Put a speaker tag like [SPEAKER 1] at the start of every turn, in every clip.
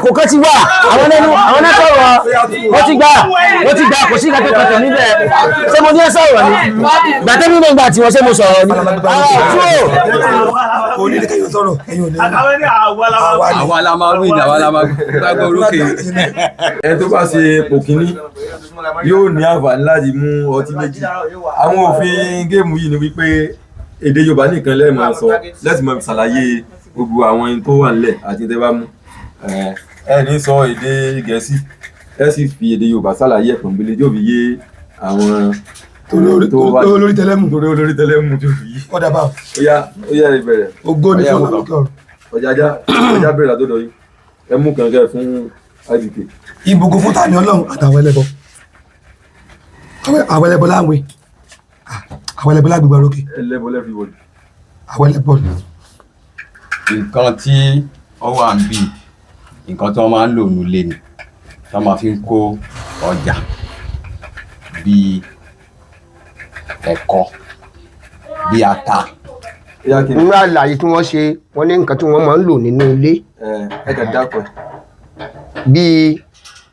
[SPEAKER 1] àkókò ti wà àwọn lẹ́nu àwọn náà sọ̀rọ̀ wọ́n ti gbà kò sí ìgbà tó kọ̀tọ̀ níbẹ̀ ṣé mo ní ẹ sọ̀rọ̀ ni gbàtẹ́ mi nígbà tí wọ́n ṣe mo sọ̀rọ̀ ni.
[SPEAKER 2] kò ní ní kẹ́yìn sọ̀rọ̀ ẹ̀yin ò ní.
[SPEAKER 3] àwa la máa wí àwa la máa gbàgbọ́ orókè. ẹ tó bá ṣe ipò kínní yóò ní àǹfààní láti mú ọtí méjì. àwọn òfin géèmù yìí ni wípé èdè Yorùbá nìkan lẹ́ẹ̀mọ̀ sọ lẹ́sìn mọ̀ ṣàlàyé gbogbo àwọn tó wà nílẹ̀ àti tẹ́ bá mú ẹ ní sọ èdè Gẹ̀ẹ́sì ẹ sì fi èdè Yorùbá ṣàlàyé ẹ̀pọ̀n gbélé tí ó fi yé àwọn
[SPEAKER 2] olórí tẹlẹmù
[SPEAKER 3] tó fi yé.
[SPEAKER 2] ọ̀dà bá
[SPEAKER 3] ó yá ìbẹ̀rẹ̀
[SPEAKER 2] ògo ní fún ọlọ́kọ̀
[SPEAKER 3] ọjà bẹ̀rẹ̀ látọ̀dọ̀ yìí ẹ mú kànkẹ́ fún IBK.
[SPEAKER 2] ìbùkún fún tani Ọlọ́run àtàwọn ẹlẹ́bọ àwọn ẹlẹ́bọ láwìn àwọn ẹlẹ́bọ lágbègbè rókè
[SPEAKER 3] ẹlẹ́bọ lẹ́fìwọ̀dì.
[SPEAKER 2] àwọn ẹlẹ́bọ
[SPEAKER 4] nǹkan tí ó wà ń bí nǹkan tí wọ́n máa ń lò nílé ni wọ́n máa fi ń kó ọjà bíi ẹ̀kọ bíi ata.
[SPEAKER 5] nínú àlàyé tí wọ́n ṣe wọ́n ní nǹkan tí wọ́n máa ń lò nínú ilé
[SPEAKER 3] ẹ kà dákọ̀
[SPEAKER 5] bíi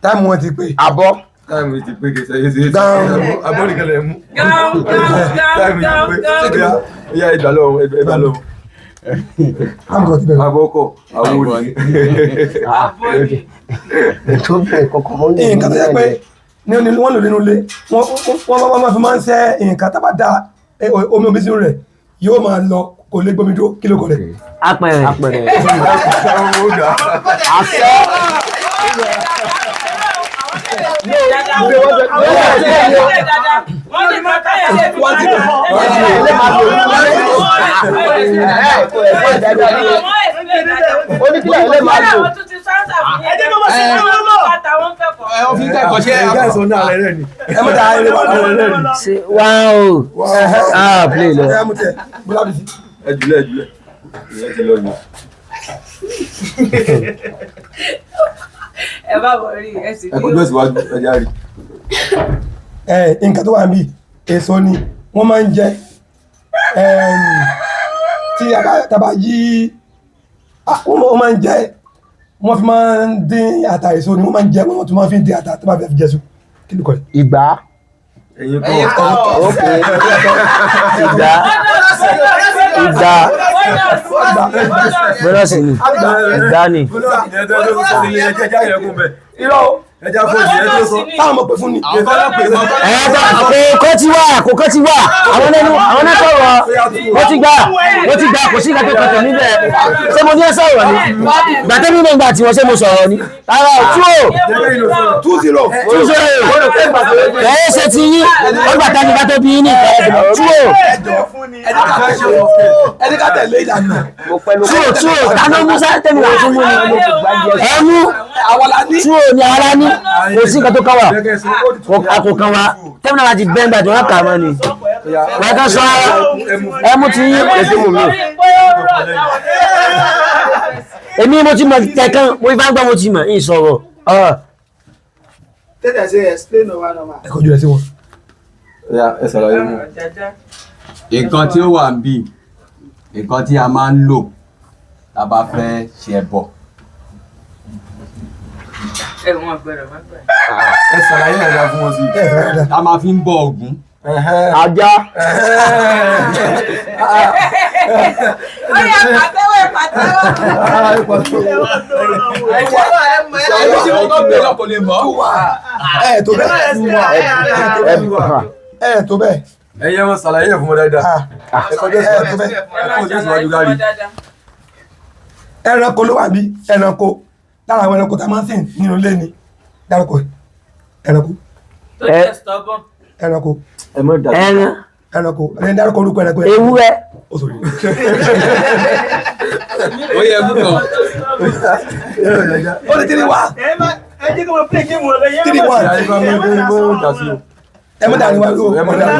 [SPEAKER 2] táìmù wọn ti pé
[SPEAKER 5] abọ́
[SPEAKER 3] táìmù ti pé kẹsẹ̀ yé ṣe abọ́nìkan lẹ̀ mú táìmù ti pé ó yá ìdálọ́
[SPEAKER 2] àmọ́ ti bẹ̀rẹ̀
[SPEAKER 3] abọ́kọ̀ àwọn òní.
[SPEAKER 5] tó bẹ̀rẹ̀ kọ̀ọ̀kan mọ́ nínú
[SPEAKER 2] nǹkan tó yẹ pé wọ́n lò nínú ilé wọ́n máa fi máa ń ṣe nǹkan tá bá da omi sínú rẹ̀ yóò máa lọ kò lè gbomi dúró kí ló kọ rẹ̀.
[SPEAKER 1] apẹ̀rẹ̀
[SPEAKER 5] àṣẹ oníkílẹ̀ ilé máa lò.
[SPEAKER 4] òfin kẹ́kọ̀ọ́ ṣe
[SPEAKER 2] ẹ mọ̀ tá ilé wa lọ́wọ́ rẹ̀ ni.
[SPEAKER 1] wow play lọ.
[SPEAKER 2] ẹ mú tẹ bọ́lá bìí.
[SPEAKER 3] ẹ jùlẹ̀ ìyẹn ti lọ ni.
[SPEAKER 6] ẹ bá wọ rí ẹ sì
[SPEAKER 3] ẹ kọjú ẹ síwájú ẹ járe.
[SPEAKER 2] nǹkan tó wà níbí èso ni wọ́n máa ń jẹ tí taba yí wọ́n máa ń jẹ wọ́n fi máa ń dín ata èso ni wọ́n máa ń jẹ wọ́n tún máa fi ń dín ata tó bá fẹ́ fi jẹ́sùn kí ló kọ́ ẹ̀.
[SPEAKER 5] ìgbà
[SPEAKER 3] ẹ̀yin kọ́
[SPEAKER 1] ìgbà bọ́lá sí ni ìgbà ni.
[SPEAKER 3] ẹja fòjì ẹ tó sọ
[SPEAKER 2] táwọn ọmọ pè fún ni.
[SPEAKER 1] àkókò ti wà àwọn lẹ́nu àwọn náà sọ̀rọ̀ wọ́n ti gbà kò sí ìgbà tó kọ̀tọ̀ níbẹ̀ ṣé mo ní ẹ sọ̀rọ̀ ni gbàtẹ́ mi nígbà tí wọ́n ṣe mo sọ̀rọ̀ ni ara
[SPEAKER 2] two zero
[SPEAKER 1] kẹ́ẹ́ ṣe ti yín ọgbà tani bá tó bí yín ní ìkẹ́ẹ́
[SPEAKER 2] ẹni ká tẹ̀lé ìlànà.
[SPEAKER 1] tánú musa tẹ̀mí wà fún mi ẹ̀mú ni ara ní kò sí nǹkan tó kàn wá àkókàn wá tẹ́mí náà láti bẹ́ẹ̀ gbàdúrà kà mọ́ ni wọ́n ká sọ ẹ̀mú ti yín ètò mú mi. èmi mo ti mọ̀ tẹ̀kan mo ìfá gbọ́ mo ti mọ̀ ń sọ̀rọ̀.
[SPEAKER 7] tẹ́tẹ̀ ṣe explain over normal.
[SPEAKER 2] ẹ kọjú rẹ sí wọn.
[SPEAKER 3] ẹ ṣàlàyé mú.
[SPEAKER 4] nǹkan tí ó wà ń bí nǹkan tí a máa ń lò tá a bá fẹ́ ṣe ẹbọ.
[SPEAKER 3] ẹ ṣàlàyé ẹ̀dá fún wọn sí.
[SPEAKER 4] a máa fi ń bọ Ògún.
[SPEAKER 5] ajá
[SPEAKER 4] ẹni tí wọ́n gbé lọ kò lè mọ̀.
[SPEAKER 2] tó bẹ́ẹ̀.
[SPEAKER 3] ẹyẹ wọn ṣàlàyé ẹ fún wọn dáadáa. ẹ kọjú síwájú gárí.
[SPEAKER 2] ẹranko ló wà bí ẹranko lára àwọn ẹranko tá a máa ń sìn nínú ilé ni dárúkọ ẹranko. ẹranko. ẹranko ẹni dárúkọ orúkọ ẹranko.
[SPEAKER 1] ewúrẹ́.
[SPEAKER 4] ó yẹ kú kan.
[SPEAKER 2] ó ní 3-1.
[SPEAKER 7] ẹ jẹ́ kí wọ́n play game wọn lọ yẹn.
[SPEAKER 2] 3-1. ẹ mú dàrí wa ló ẹ mú dàrí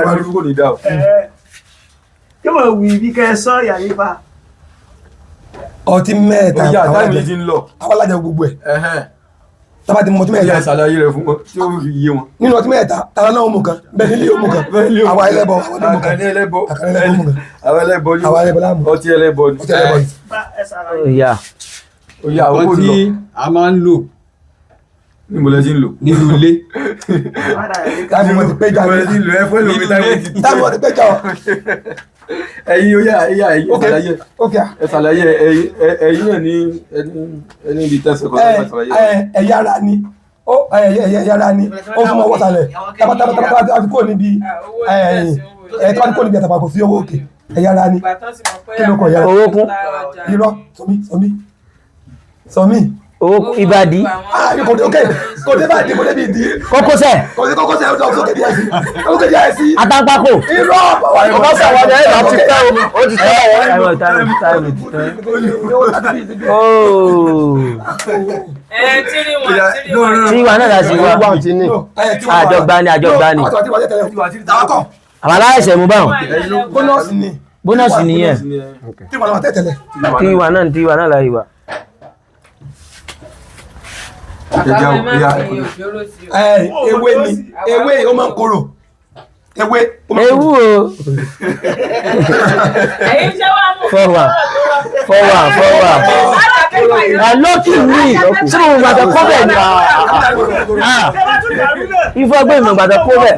[SPEAKER 2] wa ló
[SPEAKER 3] kò ní dá o.
[SPEAKER 7] kí wọ́n wí bí kẹ́ ẹ sọ ìyá yìí fa.
[SPEAKER 2] ọtí mẹ́ta àwọn alájà gbogbo ẹ̀ tábà ti mú ọtí mẹ́ta.
[SPEAKER 3] ìyá ìsàlàyé rẹ̀ fún wọn tí ó fi yé wọn.
[SPEAKER 2] nínú ọtí mẹ́ta tara náà mú kan bẹ́ẹ̀ nílé ó mú kan àwa ẹlẹ́bọ àwọn ọdún mú kan
[SPEAKER 3] àkànní ẹlẹ́bọ láàmú
[SPEAKER 2] àwa ẹlẹ́bọ láàmú
[SPEAKER 3] ọtí ẹlẹ́bọ ni.
[SPEAKER 7] ẹ
[SPEAKER 1] Oya.
[SPEAKER 3] Oya owó
[SPEAKER 4] nǹkan tí
[SPEAKER 3] lọ.
[SPEAKER 4] a máa ń lò
[SPEAKER 3] Ní mo lẹ ti ń lò.
[SPEAKER 4] nínú ilé.
[SPEAKER 2] táìmù wọn ti pé jà
[SPEAKER 3] Mo lẹ ti ń lò ẹ fún ẹlòmí táìmù.
[SPEAKER 2] táìmù wọn ti pé jà
[SPEAKER 3] Ẹ̀yin oya ẹ̀yin ṣàlàyé.
[SPEAKER 2] ok
[SPEAKER 3] Ẹ ṣàlàyé ẹ̀yin náà ní ẹni ibi 10 seconds ẹ ṣàlàyé.
[SPEAKER 2] ẹ̀yà ara ni ẹ̀yà ara ni ó fún ọwọ́ sálẹ̀ tábàtàbàtà àti kò níbi tábàtà kò níbi àtàbà kò sí owó òkè ẹ̀yà ara ni kí ló kọ ẹ̀yà ara
[SPEAKER 1] Owó kún.
[SPEAKER 2] irọ́ sọmí
[SPEAKER 1] Owó kún ìbàdí.
[SPEAKER 2] kò dé bá dé kò dé bí ìdí
[SPEAKER 1] Kókósẹ̀.
[SPEAKER 2] kò sí kókó sẹ́yìn tó sókè díẹ̀ sí sókè díẹ̀ sí
[SPEAKER 1] Àtàǹpàkò.
[SPEAKER 2] irọ́
[SPEAKER 5] ọba sọ̀rọ̀ ẹ̀ lọ ti tẹ́ o ti tẹ́ o.
[SPEAKER 1] Táìmù ti tẹ́. Ooo. Tí ìwà náà láti wá.
[SPEAKER 5] wà tí ní.
[SPEAKER 1] Àjọgbá ni.
[SPEAKER 2] tàwákọ̀
[SPEAKER 1] Àwọn aláìsẹ̀ mú báwọn.
[SPEAKER 2] bónọ́ọ̀sì ni
[SPEAKER 1] Bónọ́ọ̀sì nìyẹn.
[SPEAKER 2] tí wọ́n lọ́wọ́ tẹ̀tẹ̀lẹ̀
[SPEAKER 1] Tí ìwà náà láyé wa.
[SPEAKER 2] ewé ni ewé ó máa ń korò ewé ó máa ń
[SPEAKER 1] Ewu
[SPEAKER 2] korò.
[SPEAKER 1] o. Fọ́wà. Lọ́kì mi. Ṣé mo gbàdọ̀ kó bẹ̀ ni? Ifọ̀ gbé mi gbàdọ̀ kó bẹ̀.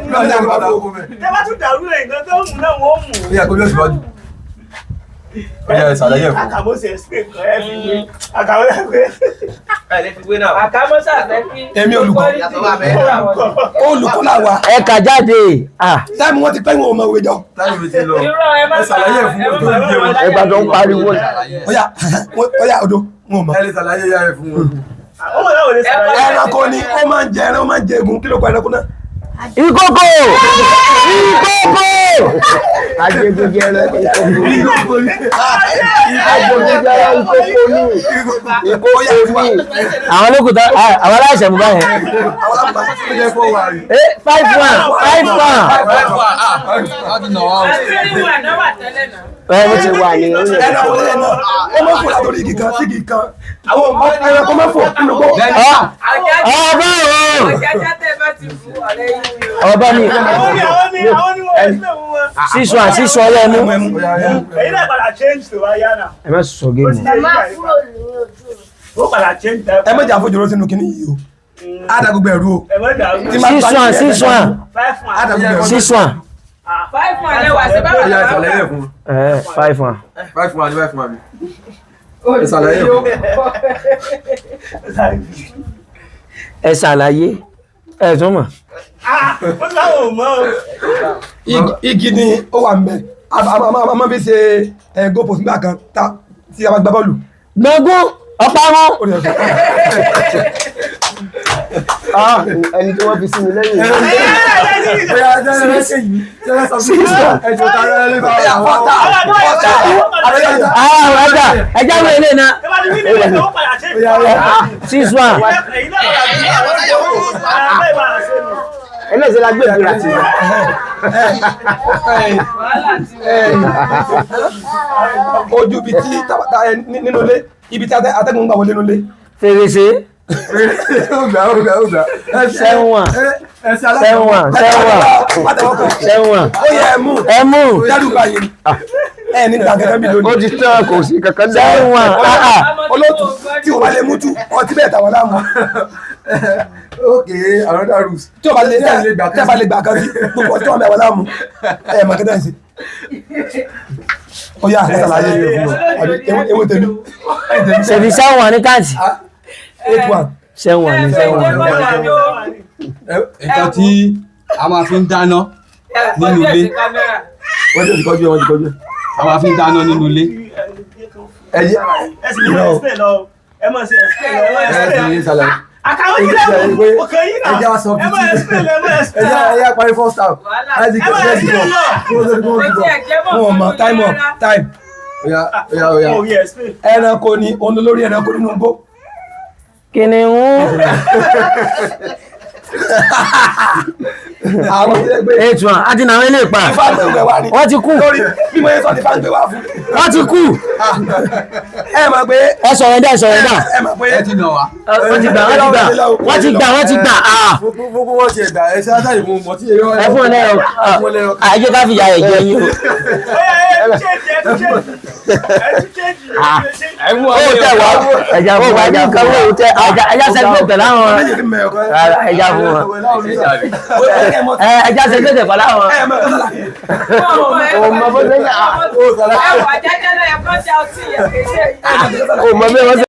[SPEAKER 7] Tẹ́bá tún dàrú rẹ̀ nǹkan tó mú náà wọ́n mú.
[SPEAKER 3] Oya kò bí ó sì wájú. Oya ẹ ṣàlàyé fún.
[SPEAKER 7] Àkàmọ́sẹ̀ explain kan ẹ fi wé. Àkàmọ́sẹ̀ àfẹ́ kí.
[SPEAKER 2] Èmi olùkọ́. olùkọ́ là wà
[SPEAKER 1] Ẹ kà jáde.
[SPEAKER 2] táìmù wọn ti pẹ́ wọn ò mọ ìwé jọ
[SPEAKER 3] Táyì mi ti lọ.
[SPEAKER 7] Irọ́ ẹ má
[SPEAKER 3] Ẹ ṣàlàyé fún wọn tó ń gbé wọn.
[SPEAKER 5] ẹgbà tó ń pariwo.
[SPEAKER 2] ọ̀yà odò wọn ò mọ.
[SPEAKER 3] Ẹ lè ṣàlàyé yá ẹ fún wọn.
[SPEAKER 7] Ọmọ náà ò lè sàlàyé.
[SPEAKER 2] ẹranko ni ó máa ń jẹ ẹran ó máa ń jẹ egun kí ló kọ ẹranko náà.
[SPEAKER 1] Ìkókó.
[SPEAKER 5] Ajẹgúnjẹrẹ ìkókó ní. Ajẹgúnjẹrẹ ìkókó ní.
[SPEAKER 1] Àwọn olókùtà àwọn aláìsẹ̀ mú báyẹn.
[SPEAKER 2] àwọn alábùbá
[SPEAKER 3] Ó jẹ́ 4-1.
[SPEAKER 1] 5-1.
[SPEAKER 4] láti nà wá o.
[SPEAKER 1] Mo ti wà ní oúnjẹ.
[SPEAKER 2] ẹranko lẹ́yìn náà ó máa ń fò látòrí igi kan sí igi kan àwọn ẹranko máa ń fò nínú gbó.
[SPEAKER 1] Ọba o. Ọba ni.
[SPEAKER 7] Àwọn ni wọ́n explain fún wọn.
[SPEAKER 1] Sísun ọlẹ́nu.
[SPEAKER 7] Èyí náà padà change tó wáyá náà.
[SPEAKER 1] Ẹ má sọ géèmù.
[SPEAKER 7] Ó padà change tẹ́.
[SPEAKER 2] ẹ méjì àfojúró sínú kinní yìí o á dá gbogbo ẹ̀rú o.
[SPEAKER 7] Ẹ má dàrú.
[SPEAKER 1] Sísun.
[SPEAKER 2] 5-1.
[SPEAKER 3] Oya ẹ ṣàlàyé fún wọn.
[SPEAKER 1] 5-1.
[SPEAKER 3] 5-1 ni 5-1 ni. Ẹ ṣàlàyé fún wọn.
[SPEAKER 1] Ẹ ṣàlàyé. Ẹ tún mọ̀.
[SPEAKER 7] Ó láwọn ò mọ́.
[SPEAKER 2] igi ni ó wà mbẹ a máa fi ṣe goalpost nígbà kan tí a bá gbá bọ́ọ̀lù.
[SPEAKER 1] Gbọ̀ngún ọ̀parun.
[SPEAKER 2] ó lè sọ.
[SPEAKER 5] Ẹni tí wọ́n fi sí mi lẹ́yìn.
[SPEAKER 3] Oya ẹ jẹ́ ẹ ṣe yìí. Jẹ́ ẹ sọ fún mi. Ẹ jọ ta ẹ lé bá wa.
[SPEAKER 1] Ẹja wo ilé náà.
[SPEAKER 7] Ẹ bá ti wí ní ìwé tó padà change.
[SPEAKER 1] 6-1.
[SPEAKER 7] Èyí náà padà change.
[SPEAKER 5] Ẹlẹ́sẹ̀ la gbé ìgbéra tì.
[SPEAKER 2] ojú ibi tí nínú ilé ibi tí atẹ́gùn ń gbà wọlé nínú ilé.
[SPEAKER 1] Fèrèsé.
[SPEAKER 3] Ó gbà.
[SPEAKER 1] 7-1. 7-1.
[SPEAKER 2] ó yẹ ẹ mú dádùgbà yìí ẹ ní gbàgẹ́gẹ́ mi
[SPEAKER 5] Ó
[SPEAKER 2] lónìí.
[SPEAKER 5] ti tán kò sí kankan dá.
[SPEAKER 1] 7-1.
[SPEAKER 2] olóòtú tí o bá lè mú tú ọtí bẹ́ẹ̀ tàwọn láàmú
[SPEAKER 3] Okay, another rules.
[SPEAKER 2] tí o bá lè gbà kan sí gbogbo ọtí wọn bẹ̀ wọ́n láàmú ẹ mọ̀ kẹ́tẹ́ sí. ó yà ẹ ṣàlàyé rẹ̀ fún wọn àbí ewé tèmi
[SPEAKER 1] Ṣèbí 7-1 ní káàtì.
[SPEAKER 2] 8-1.
[SPEAKER 1] 7-1 ní 7-1.
[SPEAKER 4] nǹkan tí a máa fi ń dáná nínú ilé.
[SPEAKER 3] Wọ́n ti kọjú ẹ, wọ́n ti kọjú ẹ.
[SPEAKER 4] A máa fi ń dáná nínú ilé.
[SPEAKER 7] Ẹ sì ní explain lọ. Ẹ má ṣe explain lọ. Ẹ má
[SPEAKER 3] Ẹ ti
[SPEAKER 7] explain.
[SPEAKER 3] ní sàlàyé.
[SPEAKER 7] Àkàwé yìí lẹ́wọ̀n. Òkè yìí náà.
[SPEAKER 3] Ẹja sọ
[SPEAKER 7] Ẹ má explain. Ẹ má explain.
[SPEAKER 3] Ẹja parí first half. Ẹ ti
[SPEAKER 7] Ẹ má
[SPEAKER 3] kẹ́sì
[SPEAKER 7] explain lọ.
[SPEAKER 2] wọn ò mọ time up time
[SPEAKER 3] Oya.
[SPEAKER 7] Ó yẹ explain.
[SPEAKER 2] ẹranko ni olólórí ẹranko nínú igbó.
[SPEAKER 1] Kìnìún.
[SPEAKER 2] àwọn tí ẹ gbé
[SPEAKER 1] ètò àti nàwọn ilé ìpa
[SPEAKER 2] ìfàgbé wá ní.
[SPEAKER 1] wọ́n ti kú
[SPEAKER 2] lórí bí mo yẹ sọ ní ìfàgbé wá fún.
[SPEAKER 1] wọ́n ti kú
[SPEAKER 2] ẹ mọ̀ pé
[SPEAKER 1] ẹ sọ̀rọ̀ dá
[SPEAKER 2] ẹ mọ̀ pé
[SPEAKER 4] ẹ ti nà wá.
[SPEAKER 1] wọ́n ti gbà
[SPEAKER 3] gbogbo wọn ti ẹ̀dá ẹ ṣe átàrí mo mọ̀ tí èèyàn
[SPEAKER 1] ẹ fún ọ lẹ́yọ̀ àìjẹ́ ká fìyà rẹ̀ jẹ yín o. ó tẹ̀ wá ẹja fún wa ẹja fún wa ẹja sẹ́gbẹ̀ẹ́ pẹ̀lú àwọn ẹja fún wọn ẹja sẹ́gbẹ̀ẹ́ pẹ̀lú àwọn.
[SPEAKER 6] ọmọ bó ṣe ń yà á.
[SPEAKER 1] ọmọ bí wọ́n ṣe.